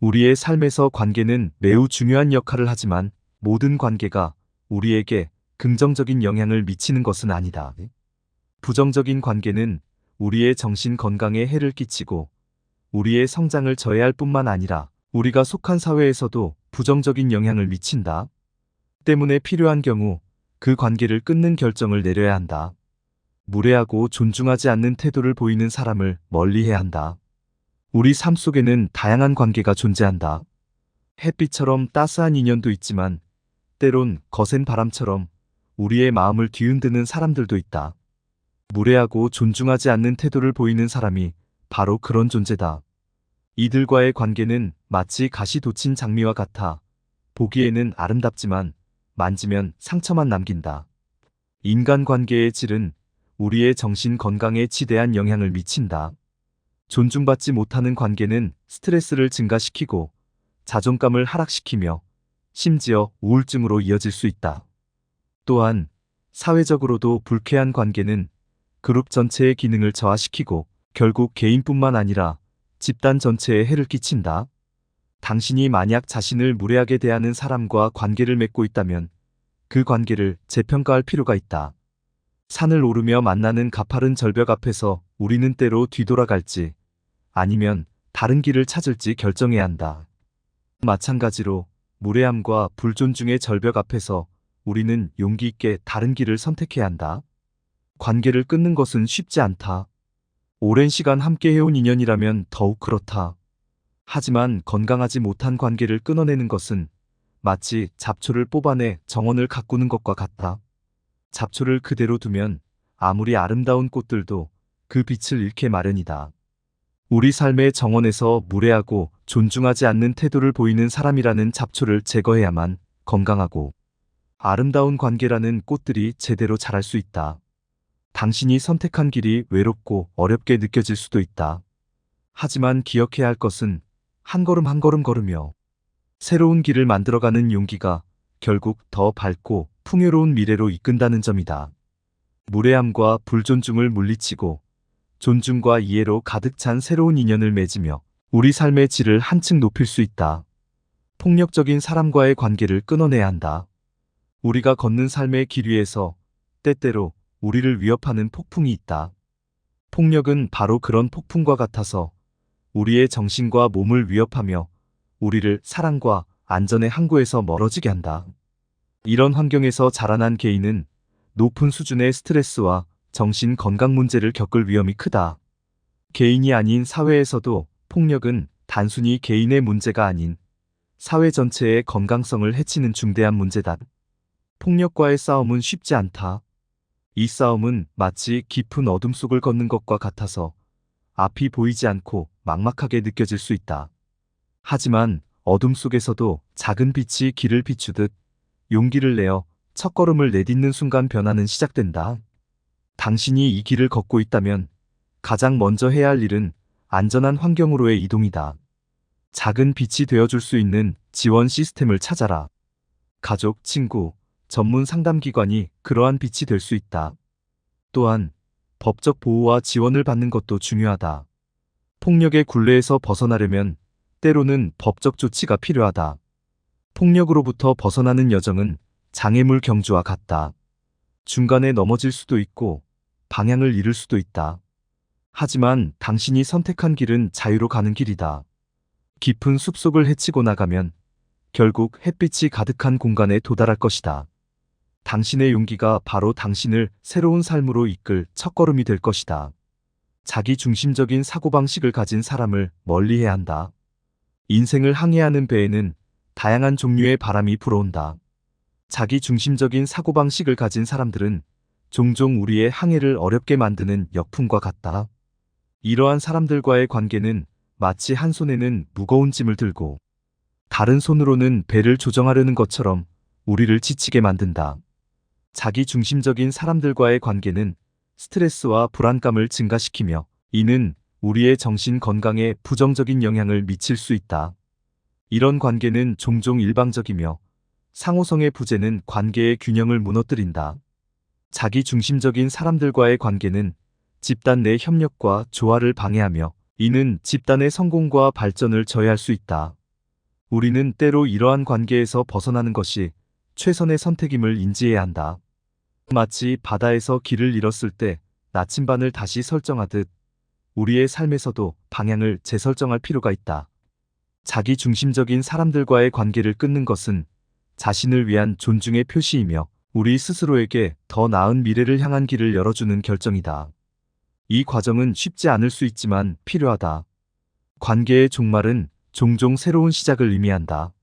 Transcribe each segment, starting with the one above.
우리의 삶에서 관계는 매우 중요한 역할을 하지만 모든 관계가 우리에게 긍정적인 영향을 미치는 것은 아니다. 부정적인 관계는 우리의 정신 건강에 해를 끼치고 우리의 성장을 저해할 뿐만 아니라 우리가 속한 사회에서도 부정적인 영향을 미친다. 때문에 필요한 경우 그 관계를 끊는 결정을 내려야 한다. 무례하고 존중하지 않는 태도를 보이는 사람을 멀리해야 한다. 우리 삶 속에는 다양한 관계가 존재한다. 햇빛처럼 따스한 인연도 있지만 때론 거센 바람처럼 우리의 마음을 뒤흔드는 사람들도 있다. 무례하고 존중하지 않는 태도를 보이는 사람이 바로 그런 존재다. 이들과의 관계는 마치 가시 돋친 장미와 같아 보기에는 아름답지만 만지면 상처만 남긴다. 인간관계의 질은 우리의 정신 건강에 지대한 영향을 미친다. 존중받지 못하는 관계는 스트레스를 증가시키고 자존감을 하락시키며 심지어 우울증으로 이어질 수 있다. 또한 사회적으로도 불쾌한 관계는 그룹 전체의 기능을 저하시키고 결국 개인뿐만 아니라 집단 전체에 해를 끼친다. 당신이 만약 자신을 무례하게 대하는 사람과 관계를 맺고 있다면 그 관계를 재평가할 필요가 있다. 산을 오르며 만나는 가파른 절벽 앞에서 우리는 때로 뒤돌아갈지 아니면 다른 길을 찾을지 결정해야 한다. 마찬가지로 무례함과 불존중의 절벽 앞에서 우리는 용기 있게 다른 길을 선택해야 한다. 관계를 끊는 것은 쉽지 않다. 오랜 시간 함께 해온 인연이라면 더욱 그렇다. 하지만 건강하지 못한 관계를 끊어내는 것은 마치 잡초를 뽑아내 정원을 가꾸는 것과 같다. 잡초를 그대로 두면 아무리 아름다운 꽃들도 그 빛을 잃게 마련이다. 우리 삶의 정원에서 무례하고 존중하지 않는 태도를 보이는 사람이라는 잡초를 제거해야만 건강하고 아름다운 관계라는 꽃들이 제대로 자랄 수 있다. 당신이 선택한 길이 외롭고 어렵게 느껴질 수도 있다. 하지만 기억해야 할 것은 한 걸음 한 걸음 걸으며 새로운 길을 만들어가는 용기가 결국 더 밝고 풍요로운 미래로 이끈다는 점이다. 무례함과 불존중을 물리치고 존중과 이해로 가득 찬 새로운 인연을 맺으며 우리 삶의 질을 한층 높일 수 있다. 폭력적인 사람과의 관계를 끊어내야 한다. 우리가 걷는 삶의 길 위에서 때때로 우리를 위협하는 폭풍이 있다. 폭력은 바로 그런 폭풍과 같아서 우리의 정신과 몸을 위협하며 우리를 사랑과 안전의 항구에서 멀어지게 한다. 이런 환경에서 자라난 개인은 높은 수준의 스트레스와 정신 건강 문제를 겪을 위험이 크다. 개인이 아닌 사회에서도 폭력은 단순히 개인의 문제가 아닌 사회 전체의 건강성을 해치는 중대한 문제다. 폭력과의 싸움은 쉽지 않다. 이 싸움은 마치 깊은 어둠 속을 걷는 것과 같아서 앞이 보이지 않고 막막하게 느껴질 수 있다. 하지만 어둠 속에서도 작은 빛이 길을 비추듯 용기를 내어 첫걸음을 내딛는 순간 변화는 시작된다. 당신이 이 길을 걷고 있다면 가장 먼저 해야 할 일은 안전한 환경으로의 이동이다. 작은 빛이 되어줄 수 있는 지원 시스템을 찾아라. 가족, 친구, 전문 상담기관이 그러한 빛이 될 수 있다. 또한 법적 보호와 지원을 받는 것도 중요하다. 폭력의 굴레에서 벗어나려면 때로는 법적 조치가 필요하다. 폭력으로부터 벗어나는 여정은 장애물 경주와 같다. 중간에 넘어질 수도 있고 방향을 잃을 수도 있다. 하지만 당신이 선택한 길은 자유로 가는 길이다. 깊은 숲속을 헤치고 나가면 결국 햇빛이 가득한 공간에 도달할 것이다. 당신의 용기가 바로 당신을 새로운 삶으로 이끌 첫걸음이 될 것이다. 자기 중심적인 사고방식을 가진 사람을 멀리해야 한다. 인생을 항해하는 배에는 다양한 종류의 바람이 불어온다. 자기 중심적인 사고방식을 가진 사람들은 종종 우리의 항해를 어렵게 만드는 역풍과 같다. 이러한 사람들과의 관계는 마치 한 손에는 무거운 짐을 들고 다른 손으로는 배를 조정하려는 것처럼 우리를 지치게 만든다. 자기 중심적인 사람들과의 관계는 스트레스와 불안감을 증가시키며 이는 우리의 정신 건강에 부정적인 영향을 미칠 수 있다. 이런 관계는 종종 일방적이며 상호성의 부재는 관계의 균형을 무너뜨린다. 자기 중심적인 사람들과의 관계는 집단 내 협력과 조화를 방해하며 이는 집단의 성공과 발전을 저해할 수 있다. 우리는 때로 이러한 관계에서 벗어나는 것이 최선의 선택임을 인지해야 한다. 마치 바다에서 길을 잃었을 때 나침반을 다시 설정하듯 우리의 삶에서도 방향을 재설정할 필요가 있다. 자기 중심적인 사람들과의 관계를 끊는 것은 자신을 위한 존중의 표시이며 우리 스스로에게 더 나은 미래를 향한 길을 열어주는 결정이다. 이 과정은 쉽지 않을 수 있지만 필요하다. 관계의 종말은 종종 새로운 시작을 의미한다.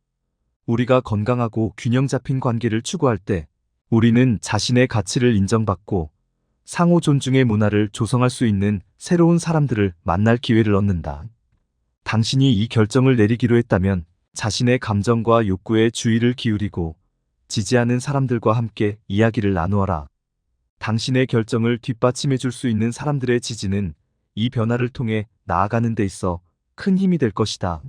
우리가 건강하고 균형 잡힌 관계를 추구할 때 우리는 자신의 가치를 인정받고 상호 존중의 문화를 조성할 수 있는 새로운 사람들을 만날 기회를 얻는다. 당신이 이 결정을 내리기로 했다면 자신의 감정과 욕구에 주의를 기울이고 지지하는 사람들과 함께 이야기를 나누어라. 당신의 결정을 뒷받침해 줄 수 있는 사람들의 지지는 이 변화를 통해 나아가는 데 있어 큰 힘이 될 것이다.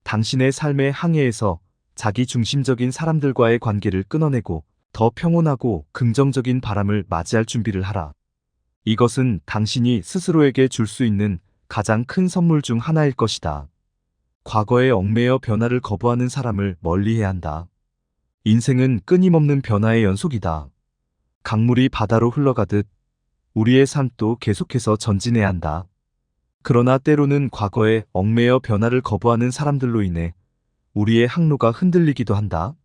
당신의 삶의 항해에서 자기 중심적인 사람들과의 관계를 끊어내고 더 평온하고 긍정적인 바람을 맞이할 준비를 하라. 이것은 당신이 스스로에게 줄 수 있는 가장 큰 선물 중 하나일 것이다. 과거에 얽매여 변화를 거부하는 사람을 멀리해야 한다. 인생은 끊임없는 변화의 연속이다. 강물이 바다로 흘러가듯 우리의 삶도 계속해서 전진해야 한다. 그러나 때로는 과거에 얽매여 변화를 거부하는 사람들로 인해 우리의 항로가 흔들리기도 한다.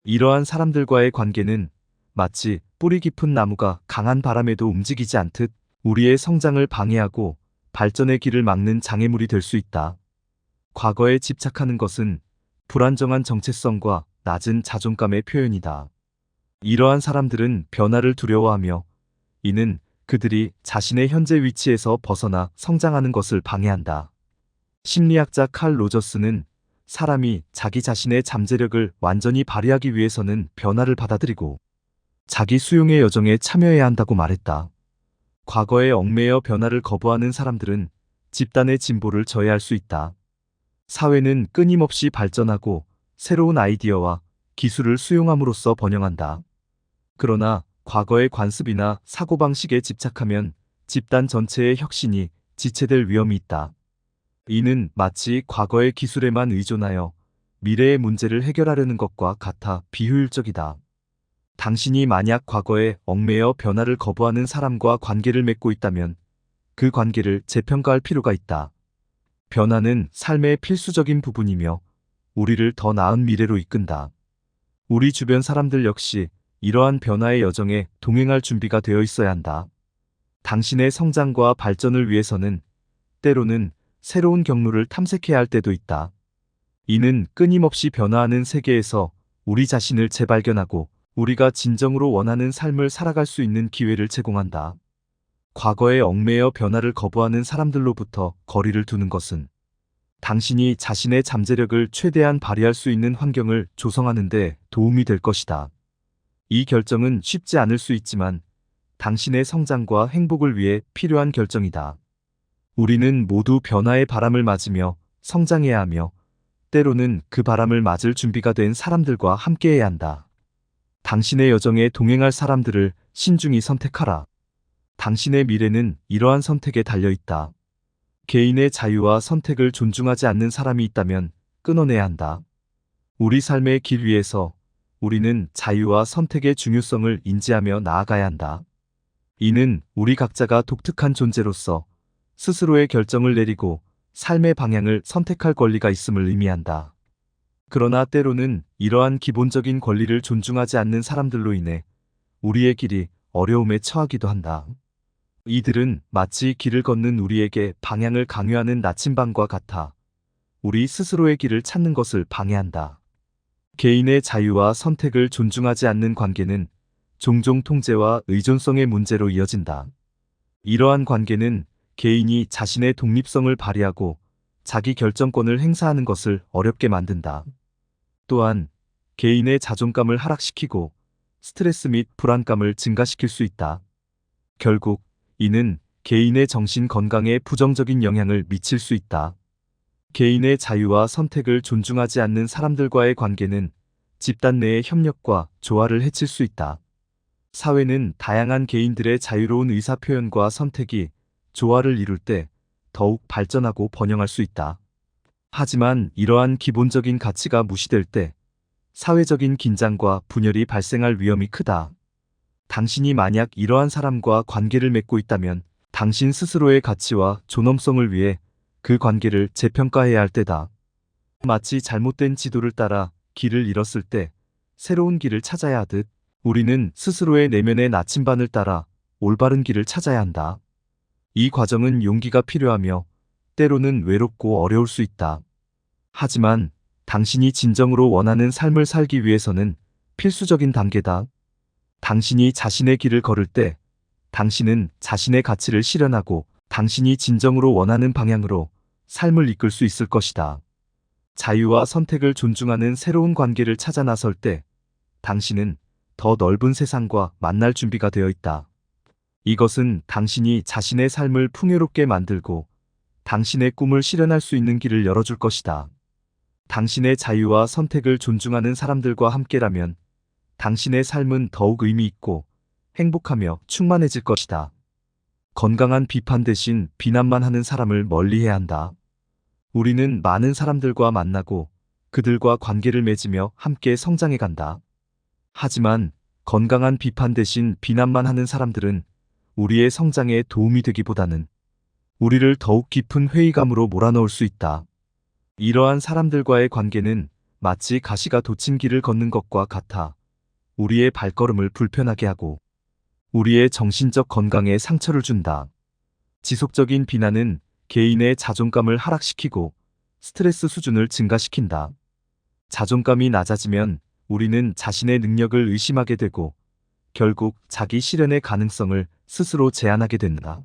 이러한 사람들과의 관계는 마치 뿌리 깊은 나무가 강한 바람에도 움직이지 않듯 우리의 성장을 방해하고 발전의 길을 막는 장애물이 될 수 있다. 과거에 집착하는 것은 불안정한 정체성과 낮은 자존감의 표현이다. 이러한 사람들은 변화를 두려워하며 이는 그들이 자신의 현재 위치에서 벗어나 성장하는 것을 방해한다. 심리학자 칼 로저스는 사람이 자기 자신의 잠재력을 완전히 발휘하기 위해서는 변화를 받아들이고 자기 수용의 여정에 참여해야 한다고 말했다. 과거에 얽매여 변화를 거부하는 사람들은 집단의 진보를 저해할 수 있다. 사회는 끊임없이 발전하고 새로운 아이디어와 기술을 수용함으로써 번영한다. 그러나 과거의 관습이나 사고방식에 집착하면 집단 전체의 혁신이 지체될 위험이 있다. 이는 마치 과거의 기술에만 의존하여 미래의 문제를 해결하려는 것과 같아 비효율적이다. 당신이 만약 과거에 얽매여 변화를 거부하는 사람과 관계를 맺고 있다면 그 관계를 재평가할 필요가 있다. 변화는 삶의 필수적인 부분이며 우리를 더 나은 미래로 이끈다. 우리 주변 사람들 역시 이러한 변화의 여정에 동행할 준비가 되어 있어야 한다. 당신의 성장과 발전을 위해서는 때로는 새로운 경로를 탐색해야 할 때도 있다. 이는 끊임없이 변화하는 세계에서 우리 자신을 재발견하고 우리가 진정으로 원하는 삶을 살아갈 수 있는 기회를 제공한다. 과거에 얽매여 변화를 거부하는 사람들로부터 거리를 두는 것은 당신이 자신의 잠재력을 최대한 발휘할 수 있는 환경을 조성하는 데 도움이 될 것이다. 이 결정은 쉽지 않을 수 있지만 당신의 성장과 행복을 위해 필요한 결정이다. 우리는 모두 변화의 바람을 맞으며 성장해야 하며 때로는 그 바람을 맞을 준비가 된 사람들과 함께해야 한다. 당신의 여정에 동행할 사람들을 신중히 선택하라. 당신의 미래는 이러한 선택에 달려있다. 개인의 자유와 선택을 존중하지 않는 사람이 있다면 끊어내야 한다. 우리 삶의 길 위에서 우리는 자유와 선택의 중요성을 인지하며 나아가야 한다. 이는 우리 각자가 독특한 존재로서 스스로의 결정을 내리고 삶의 방향을 선택할 권리가 있음을 의미한다. 그러나 때로는 이러한 기본적인 권리를 존중하지 않는 사람들로 인해 우리의 길이 어려움에 처하기도 한다. 이들은 마치 길을 걷는 우리에게 방향을 강요하는 나침반과 같아 우리 스스로의 길을 찾는 것을 방해한다. 개인의 자유와 선택을 존중하지 않는 관계는 종종 통제와 의존성의 문제로 이어진다. 이러한 관계는 개인이 자신의 독립성을 발휘하고 자기 결정권을 행사하는 것을 어렵게 만든다. 또한 개인의 자존감을 하락시키고 스트레스 및 불안감을 증가시킬 수 있다. 결국 이는 개인의 정신 건강에 부정적인 영향을 미칠 수 있다. 개인의 자유와 선택을 존중하지 않는 사람들과의 관계는 집단 내의 협력과 조화를 해칠 수 있다. 사회는 다양한 개인들의 자유로운 의사표현과 선택이 조화를 이룰 때 더욱 발전하고 번영할 수 있다. 하지만 이러한 기본적인 가치가 무시될 때 사회적인 긴장과 분열이 발생할 위험이 크다. 당신이 만약 이러한 사람과 관계를 맺고 있다면 당신 스스로의 가치와 존엄성을 위해 그 관계를 재평가해야 할 때다. 마치 잘못된 지도를 따라 길을 잃었을 때 새로운 길을 찾아야 하듯 우리는 스스로의 내면의 나침반을 따라 올바른 길을 찾아야 한다. 이 과정은 용기가 필요하며 때로는 외롭고 어려울 수 있다. 하지만 당신이 진정으로 원하는 삶을 살기 위해서는 필수적인 단계다. 당신이 자신의 길을 걸을 때 당신은 자신의 가치를 실현하고 당신이 진정으로 원하는 방향으로 삶을 이끌 수 있을 것이다. 자유와 선택을 존중하는 새로운 관계를 찾아 나설 때 당신은 더 넓은 세상과 만날 준비가 되어 있다. 이것은 당신이 자신의 삶을 풍요롭게 만들고 당신의 꿈을 실현할 수 있는 길을 열어줄 것이다. 당신의 자유와 선택을 존중하는 사람들과 함께라면 당신의 삶은 더욱 의미 있고 행복하며 충만해질 것이다. 건강한 비판 대신 비난만 하는 사람을 멀리해야 한다. 우리는 많은 사람들과 만나고 그들과 관계를 맺으며 함께 성장해 간다. 하지만 건강한 비판 대신 비난만 하는 사람들은 우리의 성장에 도움이 되기보다는 우리를 더욱 깊은 회의감으로 몰아넣을 수 있다. 이러한 사람들과의 관계는 마치 가시가 돋친 길을 걷는 것과 같아 우리의 발걸음을 불편하게 하고 우리의 정신적 건강에 상처를 준다. 지속적인 비난은 개인의 자존감을 하락시키고 스트레스 수준을 증가시킨다. 자존감이 낮아지면 우리는 자신의 능력을 의심하게 되고 결국 자기 실현의 가능성을 스스로 제한하게 된다.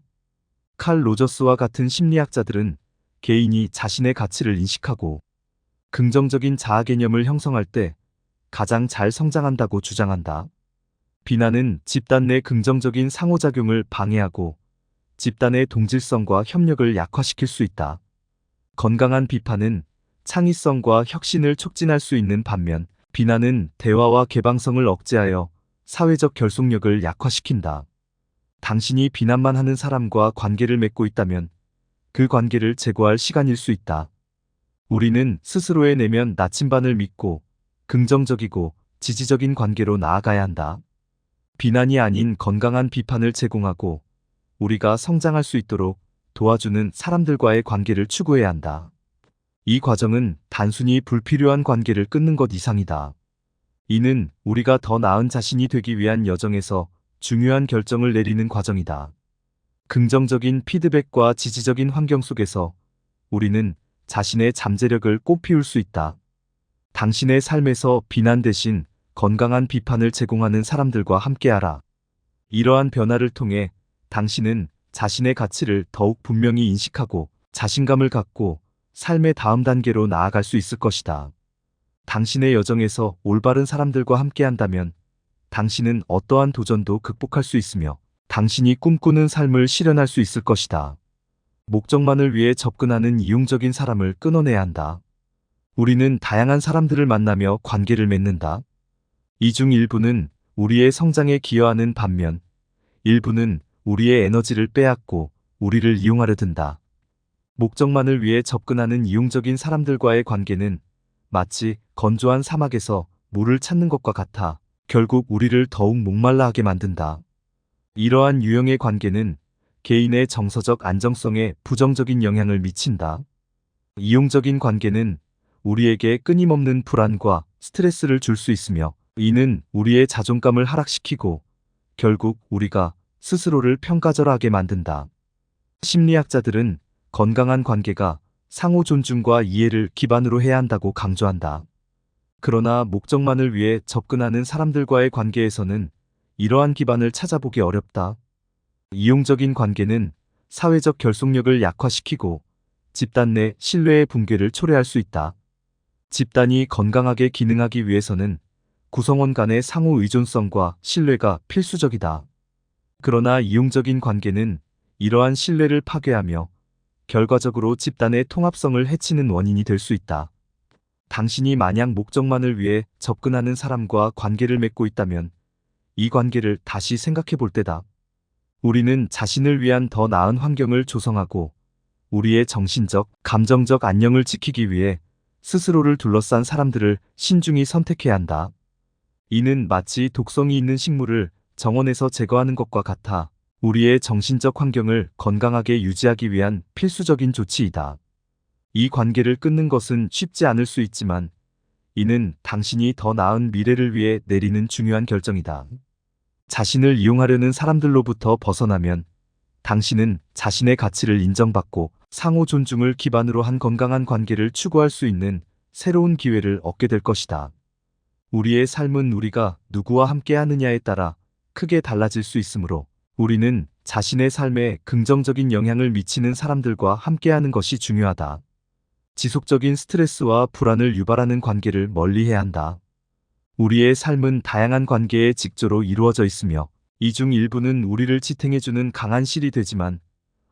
칼 로저스와 같은 심리학자들은 개인이 자신의 가치를 인식하고 긍정적인 자아 개념을 형성할 때 가장 잘 성장한다고 주장한다. 비난은 집단 내 긍정적인 상호작용을 방해하고 집단의 동질성과 협력을 약화시킬 수 있다. 건강한 비판은 창의성과 혁신을 촉진할 수 있는 반면 비난은 대화와 개방성을 억제하여 사회적 결속력을 약화시킨다. 당신이 비난만 하는 사람과 관계를 맺고 있다면 그 관계를 제거할 시간일 수 있다. 우리는 스스로의 내면 나침반을 믿고 긍정적이고 지지적인 관계로 나아가야 한다. 비난이 아닌 건강한 비판을 제공하고 우리가 성장할 수 있도록 도와주는 사람들과의 관계를 추구해야 한다. 이 과정은 단순히 불필요한 관계를 끊는 것 이상이다. 이는 우리가 더 나은 자신이 되기 위한 여정에서 중요한 결정을 내리는 과정이다. 긍정적인 피드백과 지지적인 환경 속에서 우리는 자신의 잠재력을 꽃피울 수 있다. 당신의 삶에서 비난 대신 건강한 비판을 제공하는 사람들과 함께하라. 이러한 변화를 통해 당신은 자신의 가치를 더욱 분명히 인식하고 자신감을 갖고 삶의 다음 단계로 나아갈 수 있을 것이다. 당신의 여정에서 올바른 사람들과 함께한다면 당신은 어떠한 도전도 극복할 수 있으며 당신이 꿈꾸는 삶을 실현할 수 있을 것이다. 목적만을 위해 접근하는 이용적인 사람을 끊어내야 한다. 우리는 다양한 사람들을 만나며 관계를 맺는다. 이 중 일부는 우리의 성장에 기여하는 반면 일부는 우리의 에너지를 빼앗고 우리를 이용하려 든다. 목적만을 위해 접근하는 이용적인 사람들과의 관계는 마치 건조한 사막에서 물을 찾는 것과 같아 결국 우리를 더욱 목말라 하게 만든다. 이러한 유형의 관계는 개인의 정서적 안정성에 부정적인 영향을 미친다. 이용적인 관계는 우리에게 끊임없는 불안과 스트레스를 줄 수 있으며 이는 우리의 자존감을 하락시키고 결국 우리가 스스로를 평가절하하게 만든다. 심리학자들은 건강한 관계가 상호 존중과 이해를 기반으로 해야 한다고 강조한다. 그러나 목적만을 위해 접근하는 사람들과의 관계에서는 이러한 기반을 찾아보기 어렵다. 이용적인 관계는 사회적 결속력을 약화시키고 집단 내 신뢰의 붕괴를 초래할 수 있다. 집단이 건강하게 기능하기 위해서는 구성원 간의 상호 의존성과 신뢰가 필수적이다. 그러나 이용적인 관계는 이러한 신뢰를 파괴하며 결과적으로 집단의 통합성을 해치는 원인이 될 수 있다. 당신이 만약 목적만을 위해 접근하는 사람과 관계를 맺고 있다면 이 관계를 다시 생각해 볼 때다. 우리는 자신을 위한 더 나은 환경을 조성하고 우리의 정신적, 감정적 안녕을 지키기 위해 스스로를 둘러싼 사람들을 신중히 선택해야 한다. 이는 마치 독성이 있는 식물을 정원에서 제거하는 것과 같아 우리의 정신적 환경을 건강하게 유지하기 위한 필수적인 조치이다. 이 관계를 끊는 것은 쉽지 않을 수 있지만 이는 당신이 더 나은 미래를 위해 내리는 중요한 결정이다. 자신을 이용하려는 사람들로부터 벗어나면 당신은 자신의 가치를 인정받고 상호 존중을 기반으로 한 건강한 관계를 추구할 수 있는 새로운 기회를 얻게 될 것이다. 우리의 삶은 우리가 누구와 함께 하느냐에 따라 크게 달라질 수 있으므로 우리는 자신의 삶에 긍정적인 영향을 미치는 사람들과 함께하는 것이 중요하다. 지속적인 스트레스와 불안을 유발하는 관계를 멀리해야 한다. 우리의 삶은 다양한 관계의 직조로 이루어져 있으며 이 중 일부는 우리를 지탱해주는 강한 실이 되지만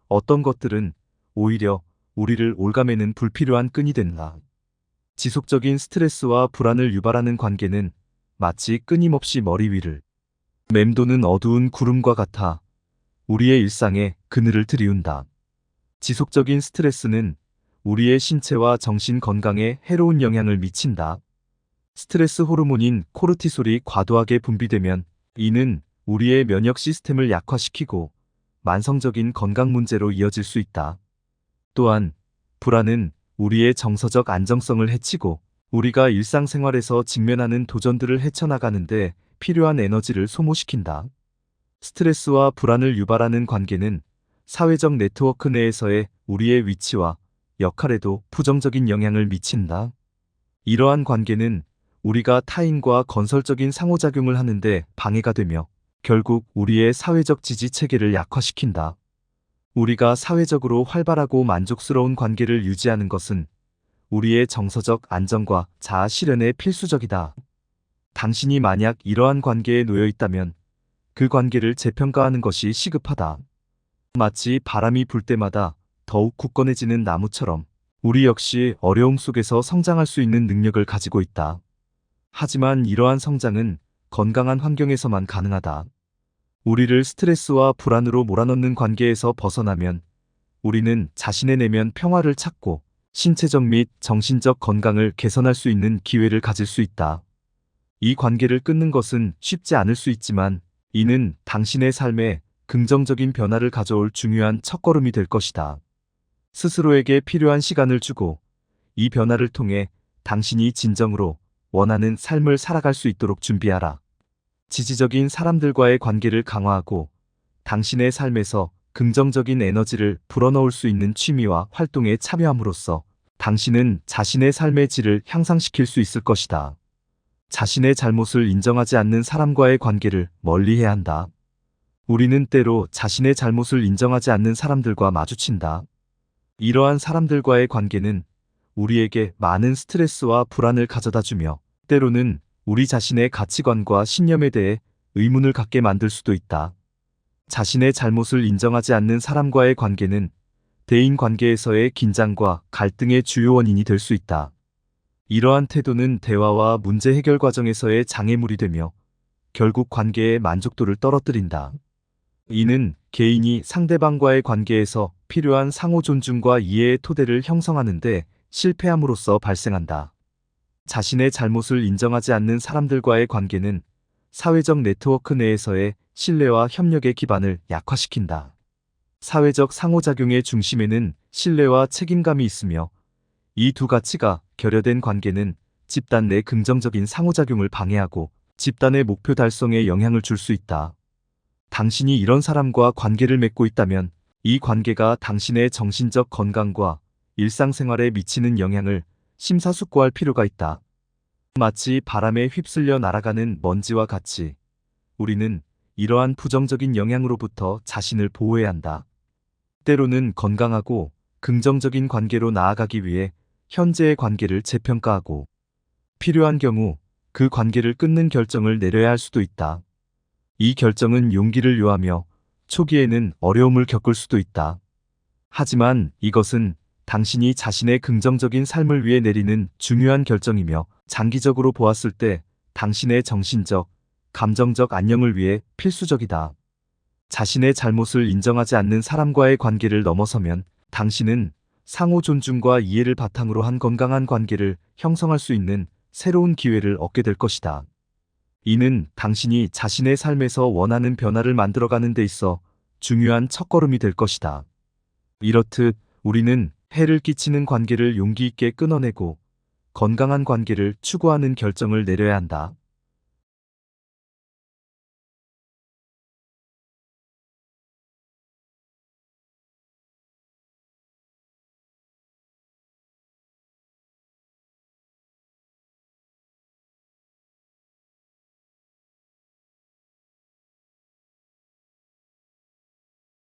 어떤 것들은 오히려 우리를 올가매는 불필요한 끈이 된다. 지속적인 스트레스와 불안을 유발하는 관계는 마치 끊임없이 머리 위를 맴도는 어두운 구름과 같아 우리의 일상에 그늘을 들이운다. 지속적인 스트레스는 우리의 신체와 정신 건강에 해로운 영향을 미친다. 스트레스 호르몬인 코르티솔이 과도하게 분비되면 이는 우리의 면역 시스템을 약화시키고 만성적인 건강 문제로 이어질 수 있다. 또한 불안은 우리의 정서적 안정성을 해치고 우리가 일상생활에서 직면하는 도전들을 헤쳐나가는데 필요한 에너지를 소모시킨다. 스트레스와 불안을 유발하는 관계는 사회적 네트워크 내에서의 우리의 위치와 역할에도 부정적인 영향을 미친다. 이러한 관계는 우리가 타인과 건설적인 상호작용을 하는데 방해가 되며 결국 우리의 사회적 지지 체계를 약화시킨다. 우리가 사회적으로 활발하고 만족스러운 관계를 유지하는 것은 우리의 정서적 안정과 자아 실현에 필수적이다. 당신이 만약 이러한 관계에 놓여 있다면 그 관계를 재평가하는 것이 시급하다. 마치 바람이 불 때마다 더욱 굳건해지는 나무처럼 우리 역시 어려움 속에서 성장할 수 있는 능력을 가지고 있다. 하지만 이러한 성장은 건강한 환경에서만 가능하다. 우리를 스트레스와 불안으로 몰아넣는 관계에서 벗어나면 우리는 자신의 내면 평화를 찾고 신체적 및 정신적 건강을 개선할 수 있는 기회를 가질 수 있다. 이 관계를 끊는 것은 쉽지 않을 수 있지만 이는 당신의 삶에 긍정적인 변화를 가져올 중요한 첫걸음이 될 것이다. 스스로에게 필요한 시간을 주고 이 변화를 통해 당신이 진정으로 원하는 삶을 살아갈 수 있도록 준비하라. 지지적인 사람들과의 관계를 강화하고 당신의 삶에서 긍정적인 에너지를 불어넣을 수 있는 취미와 활동에 참여함으로써 당신은 자신의 삶의 질을 향상시킬 수 있을 것이다. 자신의 잘못을 인정하지 않는 사람과의 관계를 멀리해야 한다. 우리는 때로 자신의 잘못을 인정하지 않는 사람들과 마주친다. 이러한 사람들과의 관계는 우리에게 많은 스트레스와 불안을 가져다 주며 때로는 우리 자신의 가치관과 신념에 대해 의문을 갖게 만들 수도 있다. 자신의 잘못을 인정하지 않는 사람과의 관계는 대인 관계에서의 긴장과 갈등의 주요 원인이 될 수 있다. 이러한 태도는 대화와 문제 해결 과정에서의 장애물이 되며 결국 관계의 만족도를 떨어뜨린다. 이는 개인이 상대방과의 관계에서 필요한 상호 존중과 이해의 토대를 형성하는데 실패함으로써 발생한다. 자신의 잘못을 인정하지 않는 사람들과의 관계는 사회적 네트워크 내에서의 신뢰와 협력의 기반을 약화시킨다. 사회적 상호작용의 중심에는 신뢰와 책임감이 있으며 이 두 가치가 결여된 관계는 집단 내 긍정적인 상호작용을 방해하고 집단의 목표 달성에 영향을 줄 수 있다. 당신이 이런 사람과 관계를 맺고 있다면 이 관계가 당신의 정신적 건강과 일상생활에 미치는 영향을 심사숙고할 필요가 있다. 마치 바람에 휩쓸려 날아가는 먼지와 같이 우리는 이러한 부정적인 영향으로부터 자신을 보호해야 한다. 때로는 건강하고 긍정적인 관계로 나아가기 위해 현재의 관계를 재평가하고 필요한 경우 그 관계를 끊는 결정을 내려야 할 수도 있다. 이 결정은 용기를 요하며 초기에는 어려움을 겪을 수도 있다. 하지만 이것은 당신이 자신의 긍정적인 삶을 위해 내리는 중요한 결정이며 장기적으로 보았을 때 당신의 정신적, 감정적 안녕을 위해 필수적이다. 자신의 잘못을 인정하지 않는 사람과의 관계를 넘어서면 당신은 상호 존중과 이해를 바탕으로 한 건강한 관계를 형성할 수 있는 새로운 기회를 얻게 될 것이다. 이는 당신이 자신의 삶에서 원하는 변화를 만들어가는 데 있어 중요한 첫걸음이 될 것이다. 이렇듯 우리는 해를 끼치는 관계를 용기 있게 끊어내고 건강한 관계를 추구하는 결정을 내려야 한다.